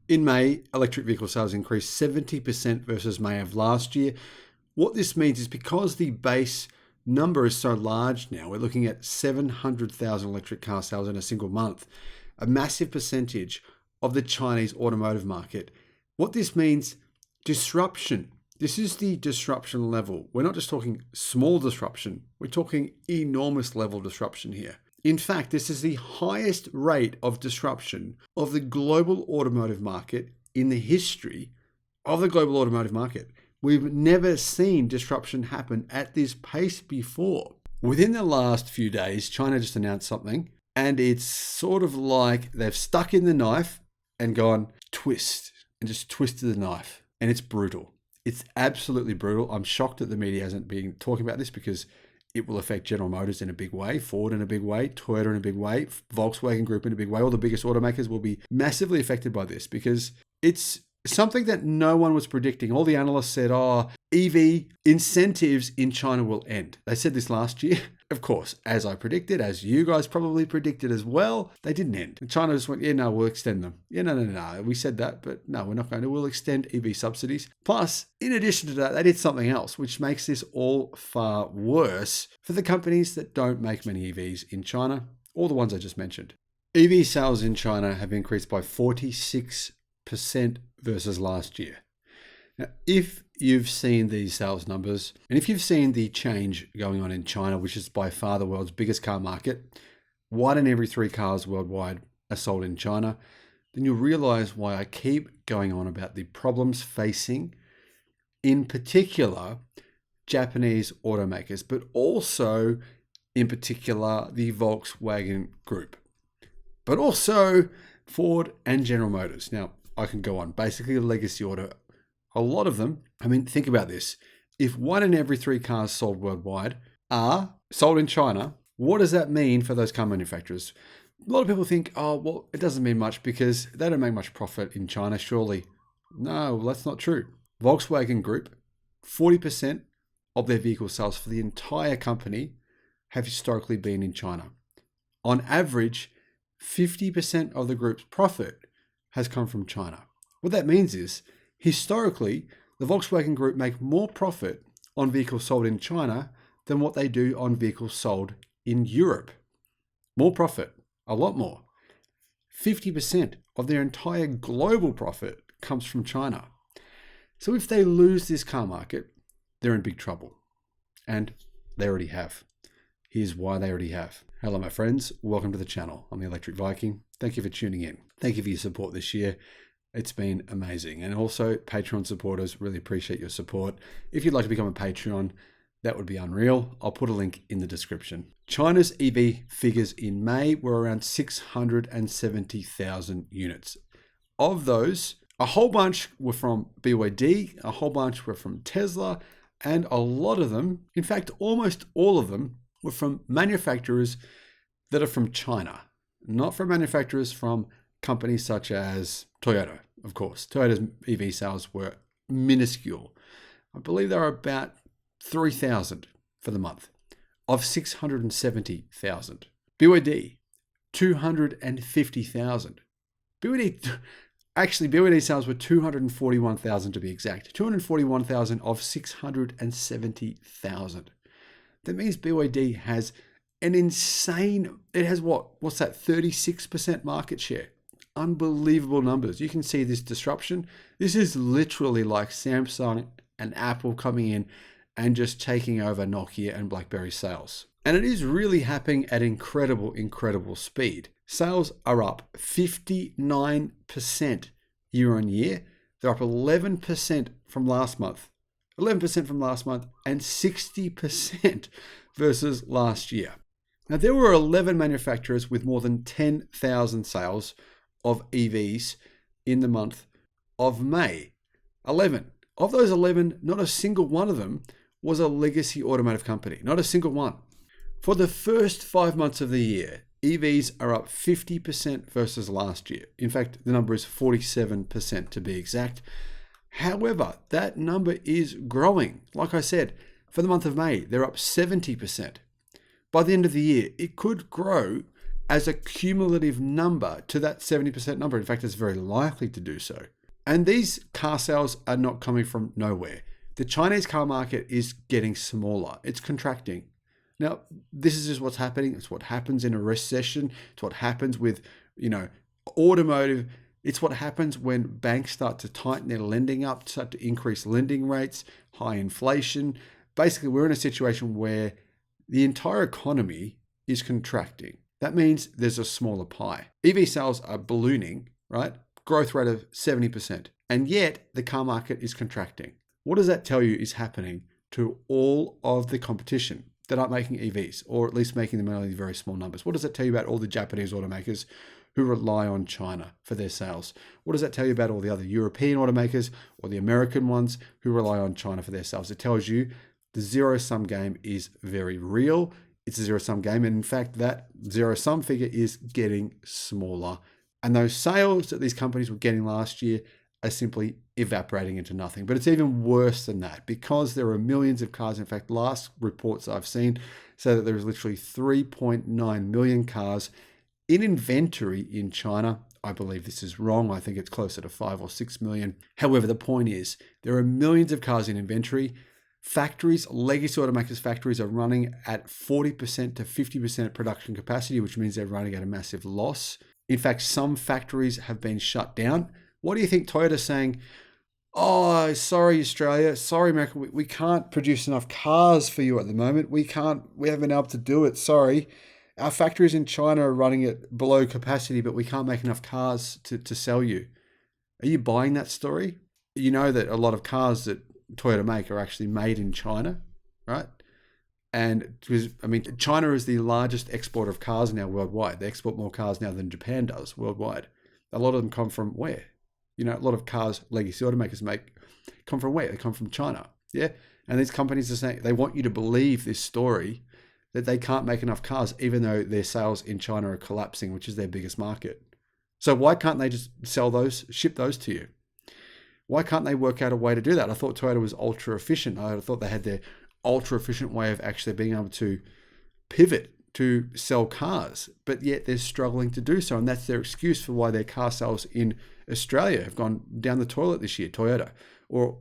In May, electric vehicle sales increased 70% versus May of last year. What this means is because the base number is so large now, we're looking at 700,000 electric car sales in a single month, a massive percentage of the Chinese automotive market. What this means, disruption. This is the disruption level. We're not just talking small disruption, we're talking enormous level disruption here. In fact, this is the highest rate of disruption of the global automotive market in the history of the global automotive market. We've never seen disruption happen at this pace before. Within the last few days, China just announced something, and it's sort of like they've stuck in the knife and gone twist, and just twisted the knife. And it's brutal. It's absolutely brutal. I'm shocked that the media hasn't been talking about this because it will affect General Motors in a big way, Ford in a big way, Toyota in a big way, Volkswagen Group in a big way. All the biggest automakers will be massively affected by this because it's something that no one was predicting. All the analysts said, EV incentives in China will end. They said this last year. Of course, as I predicted, as you guys probably predicted as well, they didn't end. And China just went, we'll extend them. No. We said that, but no, we're not going to. We'll extend EV subsidies. Plus, in addition to that, they did something else, which makes this all far worse for the companies that don't make many EVs in China, or the ones I just mentioned. EV sales in China have increased by 46% versus last year. Now, if you've seen these sales numbers, and if you've seen the change going on in China, which is by far the world's biggest car market, 1 in every 3 cars worldwide are sold in China, then you'll realize why I keep going on about the problems facing, in particular, Japanese automakers, but also, in particular, the Volkswagen Group, but also Ford and General Motors. Now, I can go on. Basically, the legacy auto, a lot of them, think about this. If 1 in every 3 cars sold worldwide are sold in China, what does that mean for those car manufacturers? A lot of people think, it doesn't mean much because they don't make much profit in China, surely. No, that's not true. Volkswagen Group, 40% of their vehicle sales for the entire company have historically been in China. On average, 50% of the group's profit has come from China. What that means is, historically, the Volkswagen Group make more profit on vehicles sold in China than what they do on vehicles sold in Europe. More profit, a lot more. 50% of their entire global profit comes from China. So if they lose this car market, they're in big trouble. And they already have. Here's why they already have. Hello, my friends. Welcome to the channel. I'm the Electric Viking. Thank you for tuning in. Thank you for your support this year. It's been amazing. And also, Patreon supporters, really appreciate your support. If you'd like to become a Patreon, that would be unreal. I'll put a link in the description. China's EV figures in May were around 670,000 units. Of those, a whole bunch were from BYD, a whole bunch were from Tesla, and a lot of them, in fact, almost all of them, were from manufacturers that are from China, not from manufacturers from companies such as Toyota, of course. Toyota's EV sales were minuscule. I believe there are about 3,000 for the month of 670,000. BYD, 250,000. BYD sales were 241,000 to be exact. 241,000 of 670,000. That means BYD has an insane, it has what's that, 36% market share. Unbelievable numbers. You can see this disruption. This is literally like Samsung and Apple coming in and just taking over Nokia and BlackBerry sales. And it is really happening at incredible speed. Sales are up 59% year on year. They're up 11% from last month. 11% from last month and 60% versus last year. Now, there were 11 manufacturers with more than 10,000 sales of EVs in the month of May. 11. Of those 11, not a single one of them was a legacy automotive company. Not a single one. For the first 5 months of the year, EVs are up 50% versus last year. In fact, the number is 47% to be exact. However, that number is growing. Like I said, for the month of May, they're up 70%. By the end of the year, it could grow as a cumulative number to that 70% number. In fact, it's very likely to do so. And these car sales are not coming from nowhere. The Chinese car market is getting smaller. It's contracting. Now, this is just what's happening. It's what happens in a recession. It's what happens with, automotive. It's what happens when banks start to tighten their lending up, start to increase lending rates, high inflation. Basically, we're in a situation where the entire economy is contracting. That means there's a smaller pie. EV sales are ballooning, right? Growth rate of 70%. And yet the car market is contracting. What does that tell you is happening to all of the competition that aren't making EVs, or at least making them in only very small numbers? What does that tell you about all the Japanese automakers who rely on China for their sales? What does that tell you about all the other European automakers or the American ones who rely on China for their sales? It tells you the zero-sum game is very real. It's a zero-sum game. And in fact, that zero-sum figure is getting smaller. And those sales that these companies were getting last year are simply evaporating into nothing. But it's even worse than that, because there are millions of cars. In fact, last reports I've seen say that there is literally 3.9 million cars in inventory in China. I believe this is wrong. I think it's closer to 5 or 6 million. However, the point is, there are millions of cars in inventory. Factories, legacy automakers factories, are running at 40% to 50% production capacity, which means they're running at a massive loss. In fact, some factories have been shut down. What do you think Toyota's saying? Oh, sorry, Australia. Sorry, America. We can't produce enough cars for you at the moment. We haven't been able to do it. Sorry. Our factories in China are running at below capacity, but we can't make enough cars to sell you. Are you buying that story? You know that a lot of cars that Toyota make are actually made in China, right? And China is the largest exporter of cars now worldwide. They export more cars now than Japan does worldwide. A lot of them come from where? A lot of cars legacy automakers make come from where? They come from China. Yeah. And these companies are saying they want you to believe this story that they can't make enough cars, even though their sales in China are collapsing, which is their biggest market. So why can't they just ship those to you? Why can't they work out a way to do that? I thought Toyota was ultra efficient. I thought they had their ultra efficient way of actually being able to pivot to sell cars, but yet they're struggling to do so. And that's their excuse for why their car sales in Australia have gone down the toilet this year, Toyota. Or,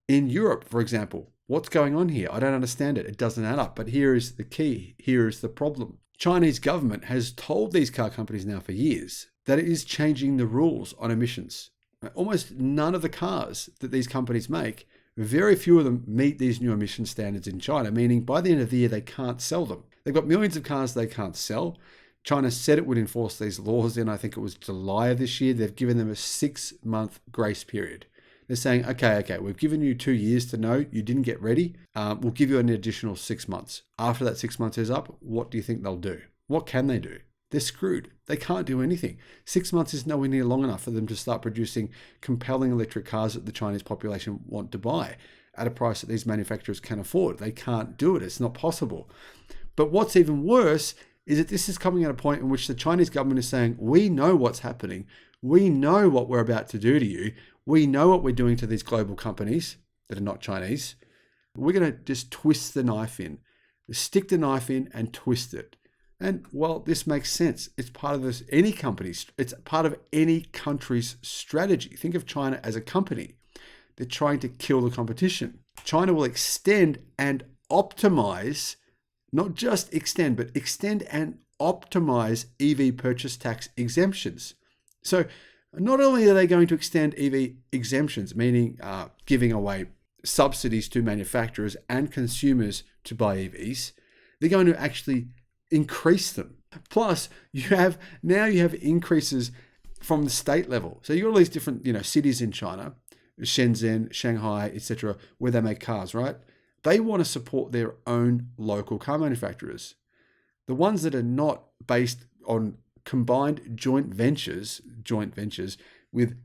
in Europe, for example, what's going on here? I don't understand it. It doesn't add up. But here is the key. Here is the problem. Chinese government has told these car companies now for years that it is changing the rules on emissions. Almost none of the cars that these companies make, very few of them meet these new emission standards in China, meaning by the end of the year, they can't sell them. They've got millions of cars they can't sell. China said it would enforce these laws in, I think it was July of this year. They've given them a 6-month grace period. They're saying, okay, we've given you 2 years to know you didn't get ready. We'll give you an additional 6 months. After that 6 months is up, what do you think they'll do? What can they do? They're screwed. They can't do anything. 6 months is nowhere near long enough for them to start producing compelling electric cars that the Chinese population want to buy at a price that these manufacturers can afford. They can't do it. It's not possible. But what's even worse is that this is coming at a point in which the Chinese government is saying, we know what's happening. We know what we're about to do to you. We know what we're doing to these global companies that are not Chinese. We're going to just twist the knife in, stick the knife in and twist it. And well, this makes sense. It's part of it's part of any country's strategy. Think of China as a company. They're trying to kill the competition. China will extend and optimize, not just extend, but extend and optimize EV purchase tax exemptions. So not only are they going to extend EV exemptions, meaning giving away subsidies to manufacturers and consumers to buy EVs, they're going to actually increase them. Plus, you have increases from the state level. So you've got all these different, cities in China, Shenzhen, Shanghai, etc., where they make cars, right? They want to support their own local car manufacturers. The ones that are not based on combined joint ventures with,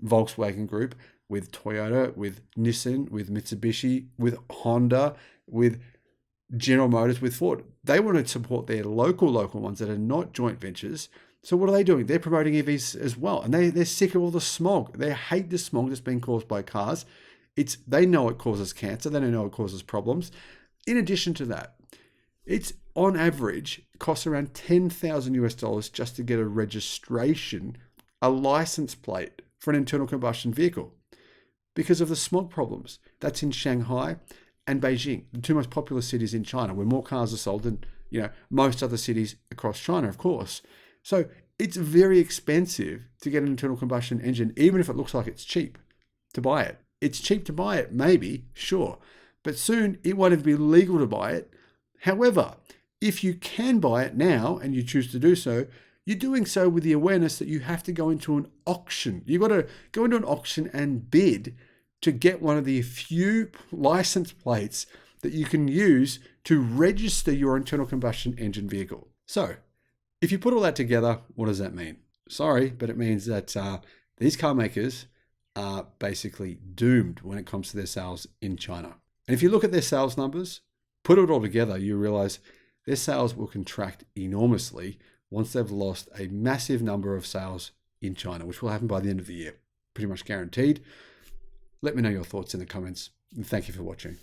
Volkswagen Group, with Toyota, with Nissan, with Mitsubishi, with Honda, with General Motors, with Ford. They want to support their local ones that are not joint ventures. So what are they doing? They're promoting EVs as well. And they're sick of all the smog. They hate the smog that's being caused by cars. They know it causes cancer. They don't know it causes problems. In addition to that, it's on average, costs around 10,000 US dollars just to get a registration, a license plate for an internal combustion vehicle because of the smog problems. That's in Shanghai and Beijing, the two most popular cities in China, where more cars are sold than most other cities across China, of course. So it's very expensive to get an internal combustion engine, even if it looks like it's cheap to buy it. It's cheap to buy it, maybe, sure, but soon it won't even be legal to buy it. However, if you can buy it now and you choose to do so, you're doing so with the awareness that you have to go into an auction. You've got to go into an auction and bid to get one of the few license plates that you can use to register your internal combustion engine vehicle. So, if you put all that together, what does that mean? Sorry, but it means that these car makers are basically doomed when it comes to their sales in China. And if you look at their sales numbers, put it all together, you realize their sales will contract enormously once they've lost a massive number of sales in China, which will happen by the end of the year. Pretty much guaranteed. Let me know your thoughts in the comments, and thank you for watching.